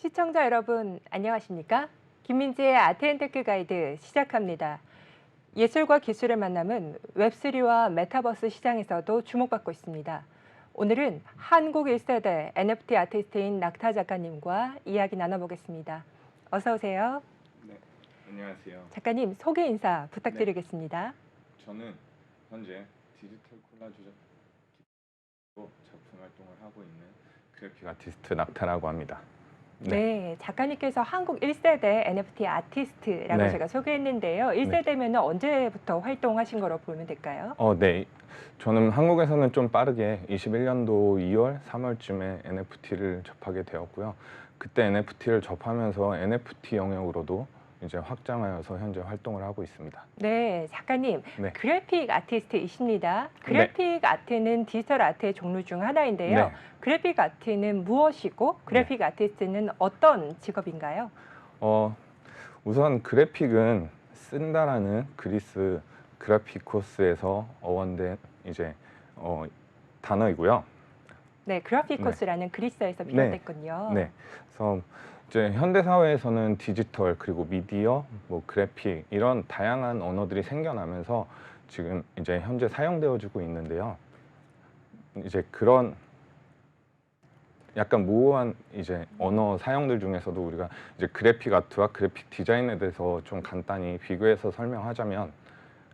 시청자 여러분, 안녕하십니까? 김민지의 아트앤테크 가이드 시작합니다. 예술과 기술의 만남은 웹3와 메타버스 시장에서도 주목받고 있습니다. 오늘은 한국 1세대 NFT 아티스트인 낙타 작가님과 이야기 나눠보겠습니다. 어서 오세요. 네, 안녕하세요. 작가님, 소개 인사 부탁드리겠습니다. 저는 현재 디지털 콜라주 작품 활동을 하고 있는 그래픽 아티스트 낙타라고 합니다. 네, 작가님께서 한국 1세대 NFT 아티스트라고 네. 제가 소개했는데요. 1세대면 언제부터 활동하신 거로 보면 될까요? 네. 저는 한국에서는 좀 빠르게 21년도 2월, 3월쯤에 NFT를 접하게 되었고요. 그때 NFT를 접하면서 NFT 영역으로도 이제 확장하여서 현재 활동을 하고 있습니다. 네, 작가님, 네. 그래픽 아티스트이십니다. 그래픽 아트는 디지털 아트의 종류 중 하나인데요. 네. 그래픽 아트는 무엇이고 그래픽 아티스트는 어떤 직업인가요? 우선 그래픽은 쓴다라는 그리스 그래피코스에서 어원된 이제 단어이고요. 네, 그래피코스라는 그리스에서 비롯됐군요. 네. 그래서 이제 현대 사회에서는 디지털 그리고 미디어, 뭐 그래픽 이런 다양한 언어들이 생겨나면서 지금 이제 현재 사용되어지고 있는데요. 이제 그런 약간 모호한 이제 언어 사용들 중에서도 우리가 이제 그래픽 아트와 그래픽 디자인에 대해서 좀 간단히 비교해서 설명하자면,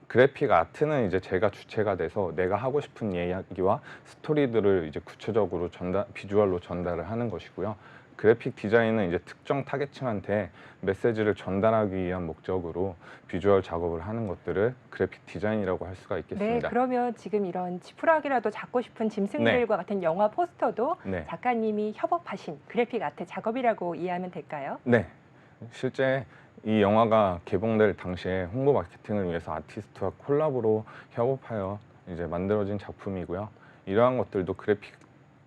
그래픽 아트는 이제 제가 주체가 돼서 내가 하고 싶은 이야기와 스토리들을 이제 구체적으로 비주얼로 전달을 하는 것이고요. 그래픽 디자인은 이제 특정 타겟층한테 메시지를 전달하기 위한 목적으로 비주얼 작업을 하는 것들을 그래픽 디자인이라고 할 수가 네, 있겠습니다. 그러면 지금 이런 지푸라기라도 잡고 싶은 짐승들과 같은 영화 포스터도 네. 작가님이 협업하신 그래픽 아트 작업이라고 이해하면 될까요? 네. 실제 이 영화가 개봉될 당시에 홍보 마케팅을 위해서 아티스트와 콜라보로 협업하여 이제 만들어진 작품이고요. 이러한 것들도 그래픽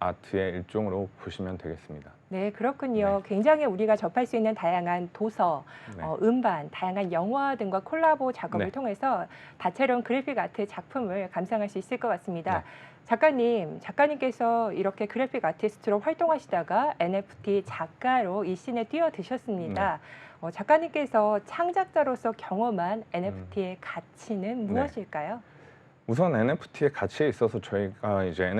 아트의 일종으로 보시면 되겠습니다. 네, 그렇군요. 굉장히 우리가 접할 수 있는 다양한 도서, 네. 음반, 다양한 영화 등과 콜라보 작업을 네. 통해서 다채로운 그래픽 아트 작품을 감상할 수 있을 것 같습니다. 네. 작가님께서 이렇게 그래픽 아티스트로 활동하시다가 NFT 작가로 이 씬에 뛰어드셨습니다. 작가님께서 창작자로서 경험한 NFT의 가치는 무엇일까요? 우선 NFT의 가치에 있어서 저희가 이제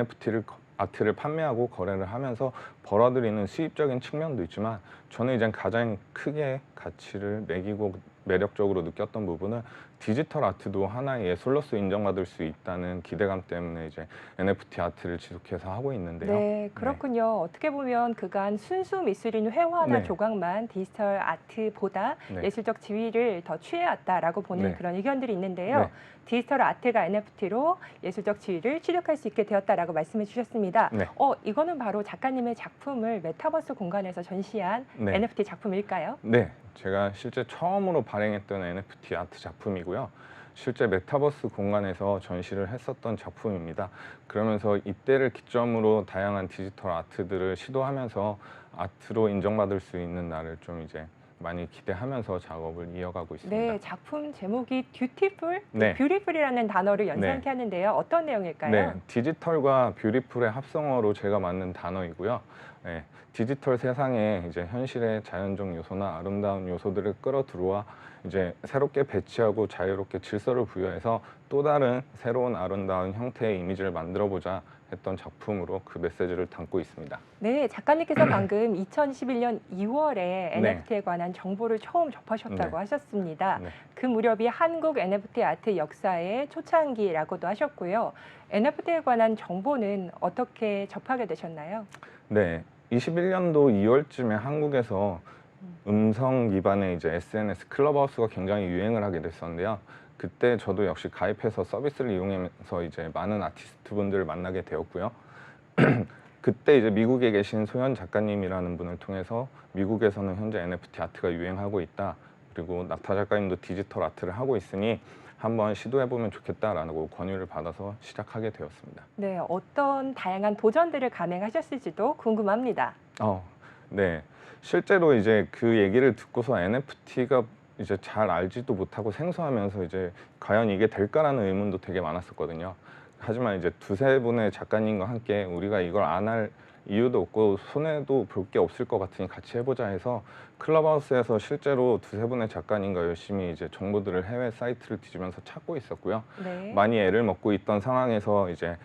아트를 판매하고 거래를 하면서 벌어들이는 수입적인 측면도 있지만, 저는 이제 가장 크게 가치를 매기고 매력적으로 느꼈던 부분은 디지털 아트도 하나의 예술로서 인정받을 수 있다는 기대감 때문에 이제 NFT 아트를 지속해서 하고 있는데요. 네, 그렇군요. 어떻게 보면 그간 순수 미술인 회화나 네. 조각만 디지털 아트보다 네. 예술적 지위를 더 취해왔다라고 보는 네. 그런 의견들이 있는데요. 네. 디지털 아트가 NFT로 예술적 지위를 취득할 수 있게 되었다라고 말씀해 주셨습니다. 네. 이거는 바로 작가님의 작품을 메타버스 공간에서 전시한 네. NFT 작품일까요? 네, 제가 실제 처음으로 발행했던 NFT 아트 작품이고요. 실제 메타버스 공간에서 전시를 했었던 작품입니다. 그러면서 이때를 기점으로 다양한 디지털 아트들을 시도하면서 아트로 인정받을 수 있는 날을 좀 이제 많이 기대하면서 작업을 이어가고 있습니다. 네, 작품 제목이 뷰티풀, 네. 뷰티풀이라는 단어를 연상케 하는데요. 어떤 내용일까요? 네, 디지털과 뷰티풀의 합성어로 제가 만든 단어이고요. 네, 디지털 세상에 이제 현실의 자연적 요소나 아름다운 요소들을 끌어들여와 이제 새롭게 배치하고 자유롭게 질서를 부여해서 또 다른 새로운 아름다운 형태의 이미지를 만들어보자 했던 작품으로 그 메시지를 담고 있습니다. 네, 작가님께서 방금 2021년 2월에 NFT에 관한 정보를 처음 접하셨다고 네. 하셨습니다. 네. 그 무렵이 한국 NFT 아트 역사의 초창기라고도 하셨고요. NFT에 관한 정보는 어떻게 접하게 되셨나요? 네, 21년도 2월쯤에 한국에서 음성 기반의 이제 SNS 클럽하우스가 굉장히 유행을 하게 됐었는데요. 그때 저도 역시 가입해서 서비스를 이용하면서 이제 많은 아티스트 분들을 만나게 되었고요. 그때 이제 미국에 계신 소연 작가님이라는 분을 통해서 미국에서는 현재 NFT 아트가 유행하고 있다, 그리고 낙타 작가님도 디지털 아트를 하고 있으니 한번 시도해보면 좋겠다라고 권유를 받아서 시작하게 되었습니다. 네, 어떤 다양한 도전들을 감행하셨을지도 궁금합니다. 네. 실제로 이제 그 얘기를 듣고서 NFT가 이제 잘 알지도 못하고 생소하면서 이제 과연 이게 될까라는 의문도 되게 많았었거든요. 하지만 이제 두세 분의 작가님과 함께 우리가 이걸 안 할 이유도 없고 손해도 볼 게 없을 것 같으니 같이 해보자 해서 클럽하우스에서 실제로 두세 분의 작가님과 열심히 이제 정보들을 해외 사이트를 뒤지면서 찾고 있었고요. 네. 많이 애를 먹고 있던 상황에서 이제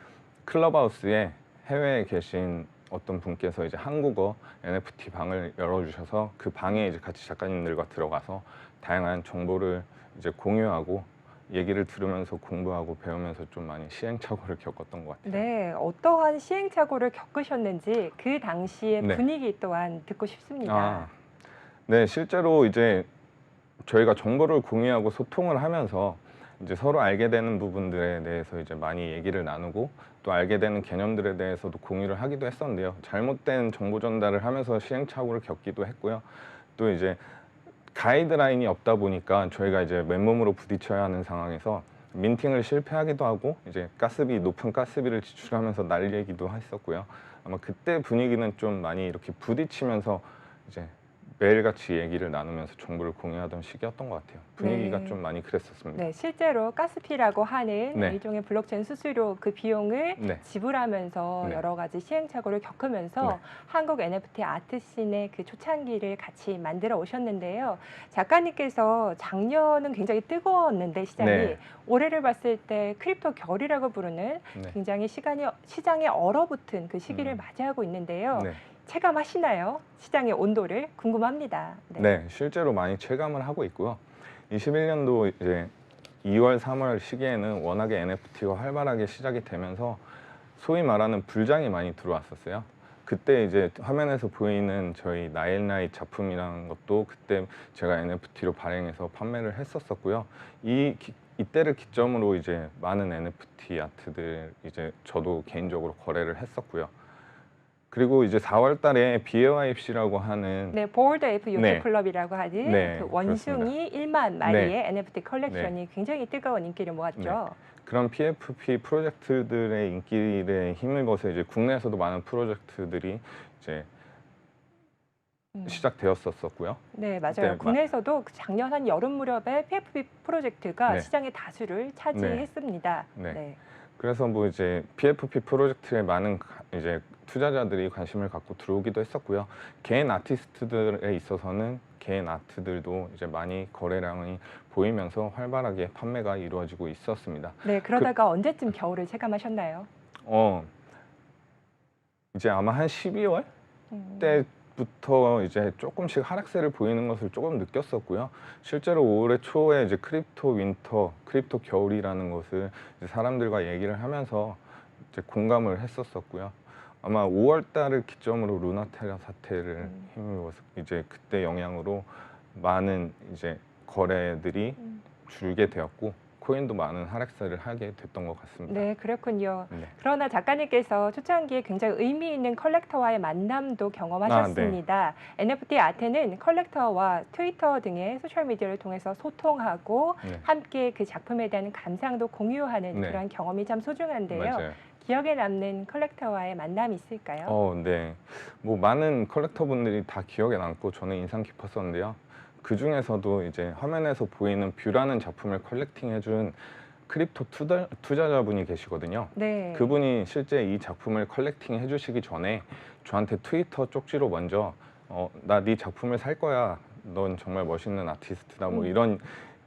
클럽하우스에 해외에 계신 어떤 분께서 이제 한국어 NFT 방을 열어주셔서 그 방에 이제 같이 작가님들과 들어가서 다양한 정보를 이제 공유하고 얘기를 들으면서 공부하고 배우면서 좀 많이 시행착오를 겪었던 것 같아요. 네, 어떠한 시행착오를 겪으셨는지 그 당시의 네. 분위기 또한 듣고 싶습니다. 아, 네, 실제로 이제 저희가 정보를 공유하고 소통을 하면서 이제 서로 알게 되는 부분들에 대해서 이제 많이 얘기를 나누고 또 알게 되는 개념들에 대해서도 공유를 하기도 했었는데요. 잘못된 정보 전달을 하면서 시행착오를 겪기도 했고요. 또 이제 가이드라인이 없다 보니까 저희가 이제 맨몸으로 부딪혀야 하는 상황에서 민팅을 실패하기도 하고 이제 높은 가스비를 지출하면서 날리기도 했었고요. 아마 그때 분위기는 좀 많이 이렇게 부딪히면서 이제 매일같이 얘기를 나누면서 정보를 공유하던 시기였던 것 같아요. 분위기가 네. 좀 많이 그랬었습니다. 네, 실제로 가스피라고 하는 네. 일종의 블록체인 수수료 그 비용을 네. 지불하면서 네. 여러 가지 시행착오를 겪으면서 네. 한국 NFT 아트 씬의 그 초창기를 같이 만들어 오셨는데요. 작가님께서 작년은 굉장히 뜨거웠는데 시장이 네. 올해를 봤을 때 크립토 겨울이라고 부르는 네. 굉장히 시장에 얼어붙은 그 시기를 맞이하고 있는데요. 네. 체감하시나요? 시장의 온도를 궁금합니다. 네, 실제로 많이 체감을 하고 있고요. 21년도 이제 2월, 3월 시기에는 워낙에 NFT가 활발하게 시작이 되면서 소위 말하는 불장이 많이 들어왔었어요. 그때 이제 화면에서 보이는 저희 나일나잇 작품이라는 것도 그때 제가 NFT로 발행해서 판매를 했었었고요. 이때를 기점으로 이제 많은 NFT 아트들 이제 저도 개인적으로 거래를 했었고요. 그리고 이제 4월 달에 BAYFC라고 하는 네, 보울드 에이프 요트 네. 클럽이라고 하는 네, 그 원숭이 1만 마리의 NFT 컬렉션이 굉장히 뜨거운 인기를 모았죠. 그런 PFP 프로젝트들의 인기에 힘입어서 이제 국내에서도 많은 프로젝트들이 이제 시작되었었고요. 네, 맞아요. 그때 국내에서도 작년 한 여름 무렵에 PFP 프로젝트가 네. 시장의 다수를 차지했습니다. 네. 네. 그래서 뭐 이제 PFP 프로젝트에 많은 이제 투자자들이 관심을 갖고 들어오기도 했었고요. 개인 아티스트들에 있어서는 개인 아트들도 이제 많이 거래량이 보이면서 활발하게 판매가 이루어지고 있었습니다. 네, 그러다가 언제쯤 겨울을 체감하셨나요? 이제 아마 한 12월 음. 때부터 이제 조금씩 하락세를 보이는 것을 조금 느꼈었고요. 실제로 올해 초에 이제 크립토 윈터, 크립토 겨울이라는 것을 이제 사람들과 얘기를 하면서 이제 공감을 했었었고요. 아마 5월 달을 기점으로 루나테라 사태를 힘입어서 이제 그때 영향으로 많은 이제 거래들이 줄게 되었고 코인도 많은 하락세를 하게 됐던 것 같습니다. 네, 그렇군요. 네. 그러나 작가님께서 초창기에 굉장히 의미 있는 컬렉터와의 만남도 경험하셨습니다. NFT 아트는 컬렉터와 트위터 등의 소셜미디어를 통해서 소통하고 네. 함께 그 작품에 대한 감상도 공유하는 네. 그런 경험이 참 소중한데요. 맞아요. 기억에 남는 컬렉터와의 만남이 있을까요? 네. 뭐 많은 컬렉터 분들이 다 기억에 남고 저는 인상 깊었었는데요. 그 중에서도 이제 화면에서 보이는 뷰라는 작품을 컬렉팅 해준 크립토 투자자분이 계시거든요. 네. 그분이 실제 이 작품을 컬렉팅 해주시기 전에 저한테 트위터 쪽지로 먼저 나 네 작품을 살 거야. 넌 정말 멋있는 아티스트다. 뭐 이런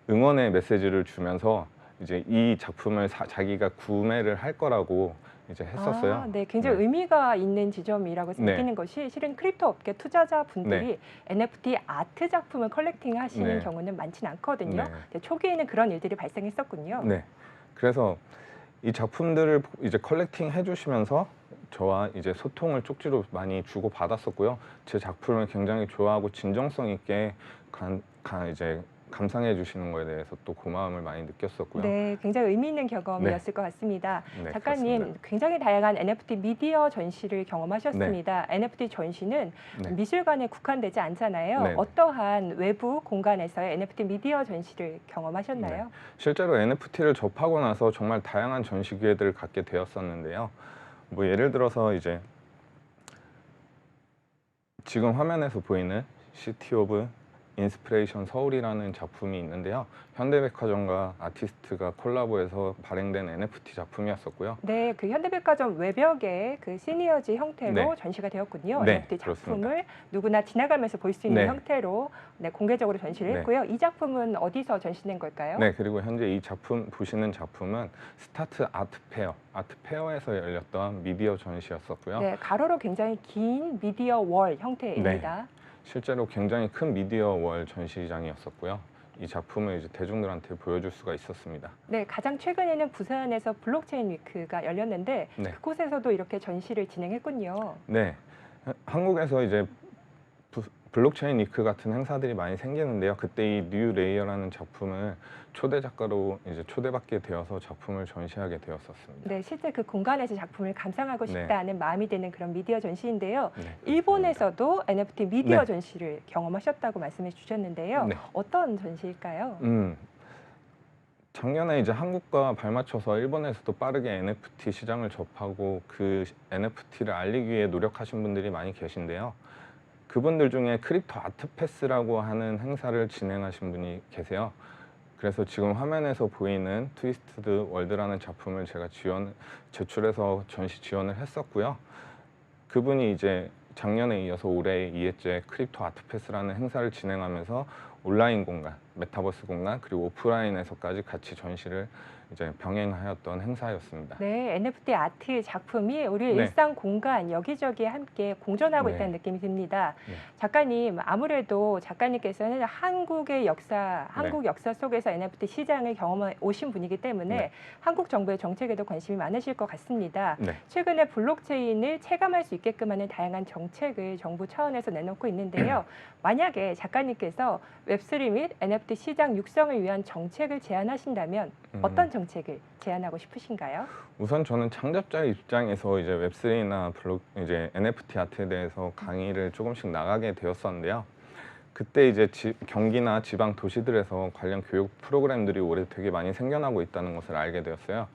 응원의 메시지를 주면서 이제 이 작품을 자기가 구매를 할 거라고 이제 했었어요. 네, 굉장히 네. 의미가 있는 지점이라고 네. 느끼는 것이 실은 크립토 업계 투자자분들이 네. NFT 아트 작품을 컬렉팅 하시는 네. 경우는 많지는 않거든요. 네. 근데 초기에는 그런 일들이 발생했었군요. 네. 그래서 이 작품들을 이제 컬렉팅 해주시면서 저와 이제 소통을 쪽지로 많이 주고 받았었고요. 제 작품을 굉장히 좋아하고 진정성 있게 이제 감상해 주시는 거에 대해서 또 고마움을 많이 느꼈었고요. 네, 굉장히 의미 있는 경험이었을 것 같습니다. 네, 작가님, 그렇습니다. 굉장히 다양한 NFT 미디어 전시를 경험하셨습니다. NFT 전시는 네. 미술관에 국한되지 않잖아요. 네. 어떠한 외부 공간에서의 NFT 미디어 전시를 경험하셨나요? 실제로 NFT를 접하고 나서 정말 다양한 전시 기회들을 갖게 되었었는데요. 뭐 예를 들어서 이제 지금 화면에서 보이는 시티 오브 인스피레이션 서울이라는 작품이 있는데요. 현대백화점과 아티스트가 콜라보해서 발행된 NFT 작품이었었고요. 네, 그 현대백화점 외벽에 그 시니어지 형태로 네. 전시가 되었군요. 네, NFT 그렇습니다. 작품을 누구나 지나가면서 볼 수 있는 네. 형태로 네, 공개적으로 전시를 네. 했고요. 이 작품은 어디서 전시된 걸까요? 네, 그리고 현재 이 작품 보시는 작품은 스타트 아트페어에서 열렸던 미디어 전시였었고요. 네, 가로로 굉장히 긴 미디어 월 형태입니다. 실제로 굉장히 큰 미디어 월 전시장이었었고요. 이 작품을 이제 대중들한테 보여줄 수가 있었습니다. 네, 가장 최근에는 부산에서 블록체인 위크가 열렸는데 네. 그곳에서도 이렇게 전시를 진행했군요. 네, 한국에서 이제 블록체인 위크 같은 행사들이 많이 생기는데요. 그때 이 뉴 레이어라는 작품을 초대 작가로 이제 초대받게 되어서 작품을 전시하게 되었었습니다. 네, 실제 그 공간에서 작품을 감상하고 네. 싶다는 마음이 드는 그런 미디어 전시인데요. 네, 일본에서도 NFT 미디어 네. 전시를 경험하셨다고 말씀해 주셨는데요. 네. 어떤 전시일까요? 작년에 이제 한국과 발맞춰서 일본에서도 빠르게 NFT 시장을 접하고 그 NFT를 알리기 위해 노력하신 분들이 많이 계신데요. 그분들 중에 크립토 아트패스라고 하는 행사를 진행하신 분이 계세요. 그래서 지금 화면에서 보이는 트위스티드 월드라는 작품을 제가 제출해서 전시 지원을 했었고요. 그분이 이제 작년에 이어서 올해 2회째 크립토 아트패스라는 행사를 진행하면서 온라인 공간, 메타버스 공간, 그리고 오프라인에서까지 같이 전시를 이제 병행하였던 행사였습니다. 네, NFT 아트 작품이 우리의 네. 일상 공간 여기저기에 함께 공존하고 네. 있다는 느낌이 듭니다. 네. 작가님, 아무래도 작가님께서는 한국의 역사, 한국 역사 속에서 NFT 시장을 경험해 오신 분이기 때문에 네. 한국 정부의 정책에도 관심이 많으실 것 같습니다. 네. 최근에 블록체인을 체감할 수 있게끔 하는 다양한 정책을 정부 차원에서 내놓고 있는데요. 만약에 작가님께서 웹3 및 NFT 시장 육성을 위한 정책을 제안하신다면 어떤 정책을 제안하고 싶으신가요? 우선 저는 창작자의 입장에서 이제 웹3나 이제 NFT 아트에 대해서 강의를 조금씩 나가게 되었었는데요. 그때 이제 경기나 지방 도시들에서 관련 교육 프로그램들이 올해 되게 많이 생겨나고 있다는 것을 알게 되었어요.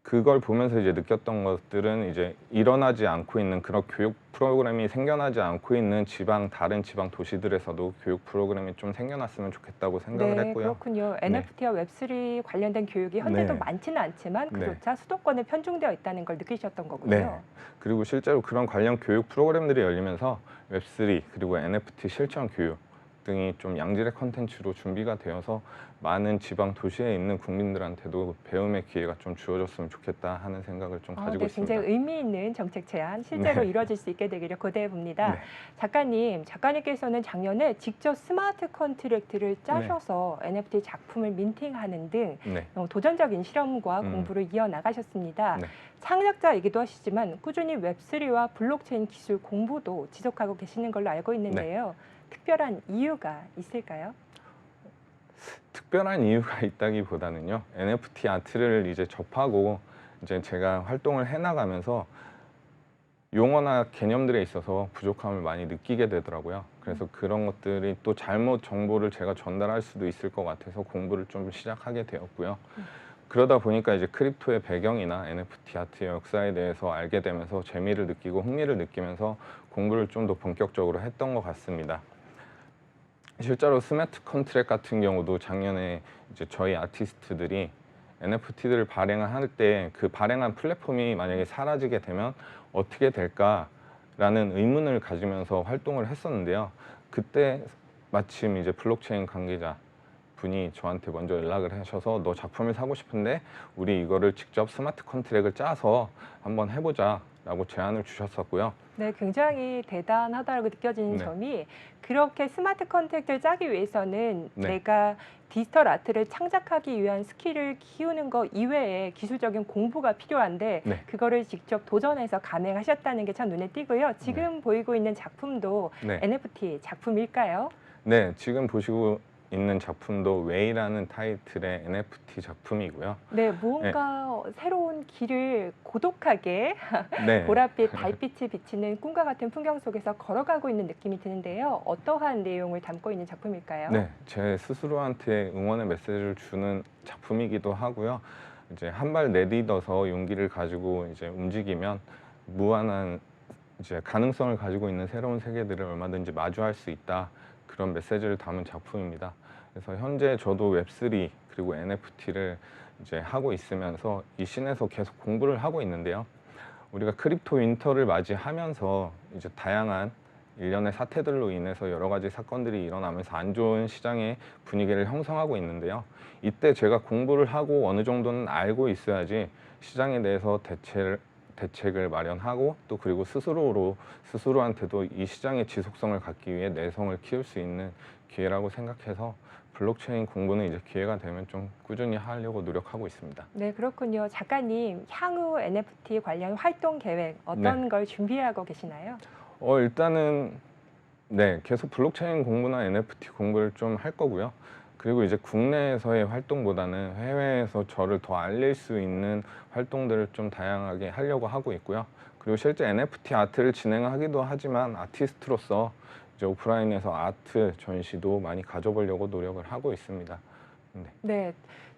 그걸 보면서 이제 느꼈던 것들은 이제 일어나지 않고 있는 그런 교육 프로그램이 생겨나지 않고 있는 다른 지방 도시들에서도 교육 프로그램이 좀 생겨났으면 좋겠다고 생각을 네, 했고요. 그렇군요. NFT와 웹3 관련된 교육이 현재도 네. 많지는 않지만 네. 그조차 수도권에 편중되어 있다는 걸 느끼셨던 거군요. 네. 그리고 실제로 그런 관련 교육 프로그램들이 열리면서 웹3 그리고 NFT 실전 교육 등이 좀 양질의 컨텐츠로 준비가 되어서 많은 지방 도시에 있는 국민들한테도 배움의 기회가 좀 주어졌으면 좋겠다 하는 생각을 좀 가지고 네, 있습니다. 굉장히 의미 있는 정책 제안 실제로 네. 이루어질 수 있게 되기를 기대해 봅니다. 네. 작가님께서는 작년에 직접 스마트 컨트랙트를 짜셔서 NFT 작품을 민팅하는 등 네. 도전적인 실험과 공부를 이어나가셨습니다. 네. 창작자이기도 하시지만 꾸준히 웹3와 블록체인 기술 공부도 지속하고 계시는 걸로 알고 있는데요. 특별한 이유가 있을까요? 특별한 이유가 있다기보다는요. NFT 아트를 이제 접하고 이제 제가 활동을 해나가면서 용어나 개념들에 있어서 부족함을 많이 느끼게 되더라고요. 그래서 그런 것들이 또 잘못 정보를 제가 전달할 수도 있을 것 같아서 공부를 좀 시작하게 되었고요. 그러다 보니까 이제 크립토의 배경이나 NFT 아트의 역사에 대해서 알게 되면서 재미를 느끼고 흥미를 느끼면서 공부를 좀 더 본격적으로 했던 것 같습니다. 실제로 스마트 컨트랙 같은 경우도 작년에 이제 저희 아티스트들이 NFT들을 발행할 때 그 발행한 플랫폼이 만약에 사라지게 되면 어떻게 될까라는 의문을 가지면서 활동을 했었는데요. 그때 마침 이제 블록체인 관계자 분이 저한테 먼저 연락을 하셔서 너 작품을 사고 싶은데 우리 이거를 직접 스마트 컨트랙을 짜서 한번 해보자 라고 제안을 주셨었고요. 네, 굉장히 대단하다고 느껴지는 네. 점이 그렇게 스마트 컨택트를 짜기 위해서는 네. 내가 디지털 아트를 창작하기 위한 스킬을 키우는 것 이외에 기술적인 공부가 필요한데 네. 그거를 직접 도전해서 감행하셨다는 게 참 눈에 띄고요. 지금 보이고 있는 작품도 네. NFT 작품일까요? 네, 지금 보시고 있는 작품도 웨이라는 타이틀의 NFT 작품이고요. 네, 무언가 새로운 길을 고독하게 네. 보랏빛 달빛이 비치는 꿈과 같은 풍경 속에서 걸어가고 있는 느낌이 드는데요. 어떠한 내용을 담고 있는 작품일까요? 네, 제 스스로한테 응원의 메시지를 주는 작품이기도 하고요. 이제 한 발 내딛어서 용기를 가지고 이제 움직이면 무한한 이제 가능성을 가지고 있는 새로운 세계들을 얼마든지 마주할 수 있다. 그런 메시지를 담은 작품입니다. 그래서 현재 저도 웹3 그리고 NFT를 이제 하고 있으면서 이 씬에서 계속 공부를 하고 있는데요. 우리가 크립토 윈터를 맞이하면서 이제 다양한 일련의 사태들로 인해서 여러 가지 사건들이 일어나면서 안 좋은 시장의 분위기를 형성하고 있는데요. 이때 제가 공부를 하고 어느 정도는 알고 있어야지 시장에 대해서 대책을 마련하고 또 그리고 스스로한테도 이 시장의 지속성을 갖기 위해 내성을 키울 수 있는 기회라고 생각해서 블록체인 공부는 이제 기회가 되면 좀 꾸준히 하려고 노력하고 있습니다. 네, 그렇군요. 작가님, 향후 NFT 관련 활동 계획 어떤 걸 준비하고 계시나요? 일단은 네, 계속 블록체인 공부나 NFT 공부를 좀 할 거고요. 그리고 이제 국내에서의 활동보다는 해외에서 저를 더 알릴 수 있는 활동들을 좀 다양하게 하려고 하고 있고요. 그리고 실제 NFT 아트를 진행하기도 하지만 아티스트로서 이제 오프라인에서 아트 전시도 많이 가져보려고 노력을 하고 있습니다. 네. 네,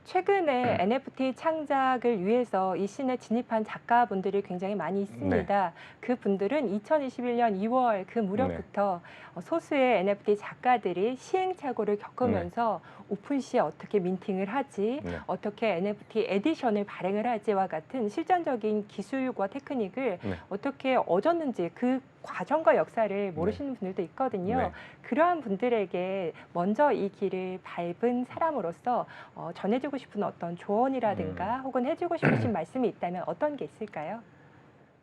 최근에 NFT 창작을 위해서 이 씬에 진입한 작가분들이 굉장히 많이 있습니다. 그 분들은 2021년 2월 그 무렵부터 소수의 NFT 작가들이 시행착오를 겪으면서 오픈시에 어떻게 민팅을 하지, 어떻게 NFT 에디션을 발행을 하지와 같은 실전적인 기술과 테크닉을 어떻게 얻었는지 그 과정과 역사를 모르시는 분들도 있거든요. 그러한 분들에게 먼저 이 길을 밟은 사람으로서 전해주고 싶은 어떤 조언이라든가 혹은 해주고 싶으신 말씀이 있다면 어떤 게 있을까요?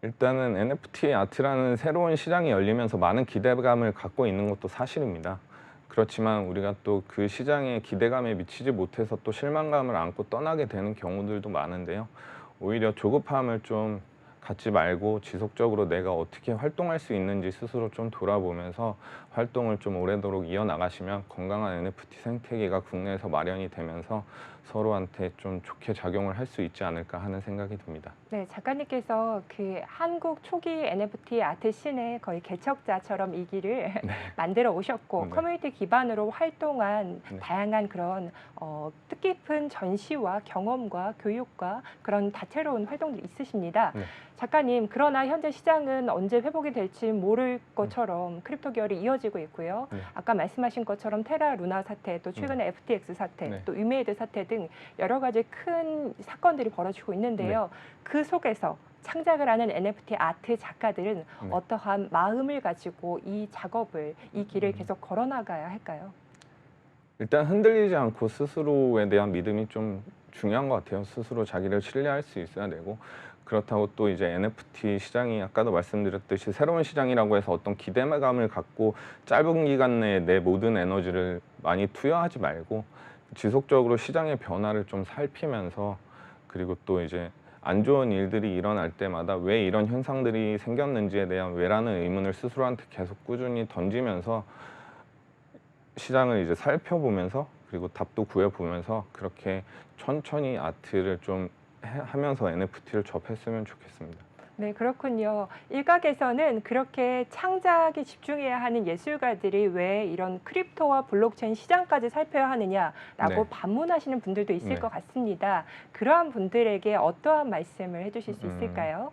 일단은 NFT 아트라는 새로운 시장이 열리면서 많은 기대감을 갖고 있는 것도 사실입니다. 그렇지만 우리가 또 그 시장의 기대감에 미치지 못해서 또 실망감을 안고 떠나게 되는 경우들도 많은데요. 오히려 조급함을 좀 갖지 말고 지속적으로 내가 어떻게 활동할 수 있는지 스스로 좀 돌아보면서 활동을 좀 오래도록 이어나가시면 건강한 NFT 생태계가 국내에서 마련이 되면서 서로한테 좀 좋게 작용을 할 수 있지 않을까 하는 생각이 듭니다. 네, 작가님께서 그 한국 초기 NFT 아트 씬의 거의 개척자처럼 이 길을 만들어 오셨고 커뮤니티 기반으로 활동한 다양한 그런 뜻깊은 전시와 경험과 교육과 그런 다채로운 활동들이 있으십니다. 작가님, 그러나 현재 시장은 언제 회복이 될지 모를 것처럼 크립토 계열이 이어지고 있고요. 아까 말씀하신 것처럼 테라 루나 사태, 또 최근에 FTX 사태, 또 위메이드 사태 등 여러 가지 큰 사건들이 벌어지고 있는데요. 그 속에서 창작을 하는 NFT 아트 작가들은 어떠한 마음을 가지고 이 작업을, 이 길을 계속 걸어나가야 할까요? 일단 흔들리지 않고 스스로에 대한 믿음이 좀 중요한 것 같아요. 스스로 자기를 신뢰할 수 있어야 되고, 그렇다고 또 이제 NFT 시장이 아까도 말씀드렸듯이 새로운 시장이라고 해서 어떤 기대감을 갖고 짧은 기간 내에 내 모든 에너지를 많이 투여하지 말고 지속적으로 시장의 변화를 좀 살피면서, 그리고 또 이제 안 좋은 일들이 일어날 때마다 왜 이런 현상들이 생겼는지에 대한 왜라는 의문을 스스로한테 계속 꾸준히 던지면서 시장을 이제 살펴보면서 그리고 답도 구해보면서 그렇게 천천히 아트를 좀 하면서 NFT를 접했으면 좋겠습니다. 네, 그렇군요. 일각에서는 그렇게 창작에 집중해야 하는 예술가들이 왜 이런 크립토와 블록체인 시장까지 살펴야 하느냐라고 반문하시는 분들도 있을 것 같습니다. 그러한 분들에게 어떠한 말씀을 해주실 수 있을까요?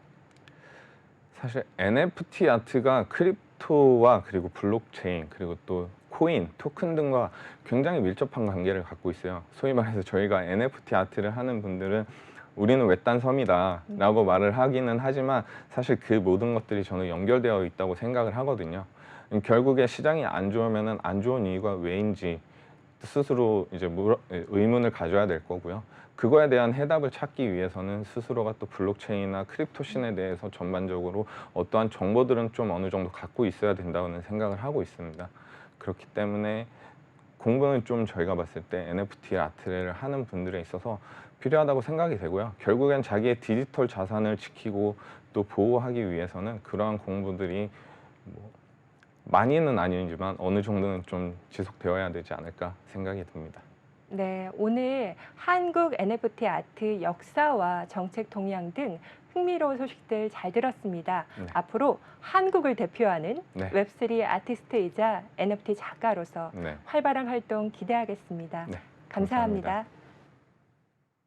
사실 NFT 아트가 크립토와 그리고 블록체인 그리고 또 코인, 토큰 등과 굉장히 밀접한 관계를 갖고 있어요. 소위 말해서 저희가 NFT 아트를 하는 분들은 우리는 외딴 섬이다 라고 말을 하기는 하지만 사실 그 모든 것들이 저는 연결되어 있다고 생각을 하거든요. 결국에 시장이 안 좋으면 안 좋은 이유가 왜인지 스스로 이제 의문을 가져야 될 거고요. 그거에 대한 해답을 찾기 위해서는 스스로가 또 블록체인이나 크립토신에 대해서 전반적으로 어떠한 정보들은 좀 어느 정도 갖고 있어야 된다는 생각을 하고 있습니다. 그렇기 때문에 공부는 좀 저희가 봤을 때 NFT 아트를 하는 분들에 있어서 필요하다고 생각이 되고요. 결국엔 자기의 디지털 자산을 지키고 또 보호하기 위해서는 그러한 공부들이 많이는 아니지만 어느 정도는 좀 지속되어야 되지 않을까 생각이 듭니다. 네, 오늘 한국 NFT 아트 역사와 정책 동향 등 흥미로운 소식들 잘 들었습니다. 앞으로 한국을 대표하는 웹3 아티스트이자 NFT 작가로서 활발한 활동 기대하겠습니다. 감사합니다.